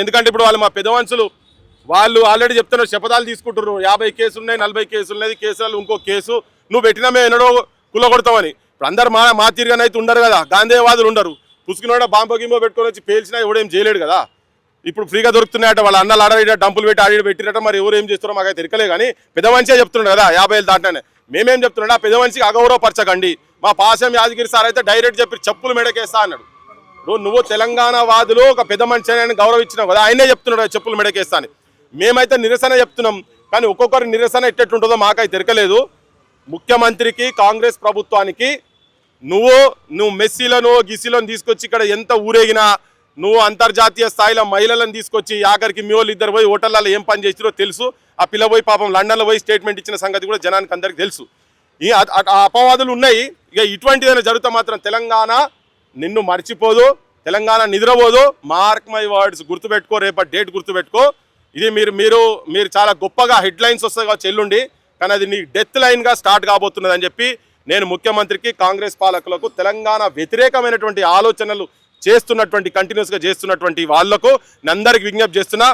ఎందుకంటే ఇప్పుడు వాళ్ళు మా పెద్ద మనుషులు వాళ్ళు ఆల్రెడీ చెప్తున్నారు, శపథాలు తీసుకుంటున్నారు. 50 కేసులు ఉన్నాయి, 40 కేసులు ఉన్నాయి, కేసులు ఇంకో కేసు నువ్వు పెట్టినా మేము ఎన్నడో కులగొడతామని. ఇప్పుడు అందరు మా తీరుగానైతే ఉండరు కదా, గాంధేయవాదులు ఉండరు. పుసుకునోడ బాంబో గింబో పెట్టుకొని వచ్చి పేల్చినా ఎవడేం చేయలేడు కదా. ఇప్పుడు ఫ్రీగా దొరుకుతున్నాయట, వాళ్ళ అన్నలు ఆడ డంపులు పెట్టి ఆడి పెట్టిరట. మరి ఎవరు ఏం చేస్తారో మాకైతే తెలియలే. కానీ పెద్ద మనిషే చెప్తున్నాడు కదా 50 ఏళ్ళు దాటానే. మేమేం చెప్తున్నాడు, ఆ పెద్ద మనిషికి అగౌరవపరచకండి. మా పాశం యాదగిరి సార్ అయితే డైరెక్ట్ చెప్పి చెప్పులు మెడకేస్తా అన్నాడు. నువ్వు తెలంగాణ వాదులు ఒక పెద్ద మనిషి అని గౌరవించినావు కదా, ఆయనే చెప్తున్నాడు చెప్పులు మెడకేస్తా అని. మేమైతే నిరసన చెప్తున్నాం, కానీ ఒక్కొక్కరి నిరసన ఎట్టెట్టుంటుందో మాకైతే తెరకలేదు. ముఖ్యమంత్రికి కాంగ్రెస్ ప్రభుత్వానికి నువ్వు మెస్సీలను గిస్సీలను తీసుకొచ్చి ఇక్కడ ఎంత ఊరేగినా, నువ్వు అంతర్జాతీయ స్థాయిలో మహిళలను తీసుకొచ్చి ఆఖరికి మీ వాళ్ళు ఇద్దరు పోయి హోటళ్ళలో ఏం పని చేసిరో తెలుసు. ఆ పిల్ల పోయి పాపం లండన్లో పోయి స్టేట్మెంట్ ఇచ్చిన సంగతి కూడా జనానికి అందరికీ తెలుసు. ఈ అపవాదులు ఉన్నాయి. ఇక ఇటువంటిదైనా జరుగుతా మాత్రం తెలంగాణ నిన్ను మర్చిపోదు, తెలంగాణ నిద్రపోదు. మార్క్ మై వర్డ్స్, గుర్తుపెట్టుకో, రేపటి డేట్ గుర్తుపెట్టుకో. ఇది మీరు చాలా గొప్పగా హెడ్లైన్స్ వస్తాయి కావచ్చు ఎల్లుండి, కానీ అది నీ డెత్ లైన్గా స్టార్ట్ కాబోతున్నది అని చెప్పి నేను ముఖ్యమంత్రికి, కాంగ్రెస్ పాలకులకు, తెలంగాణ వ్యతిరేకమైనటువంటి ఆలోచనలు చేస్తున్నటువంటి కంటిన్యూస్గా చేస్తున్నటువంటి వాళ్లకు అందరికి విజ్ఞప్తి చేస్తున్నా.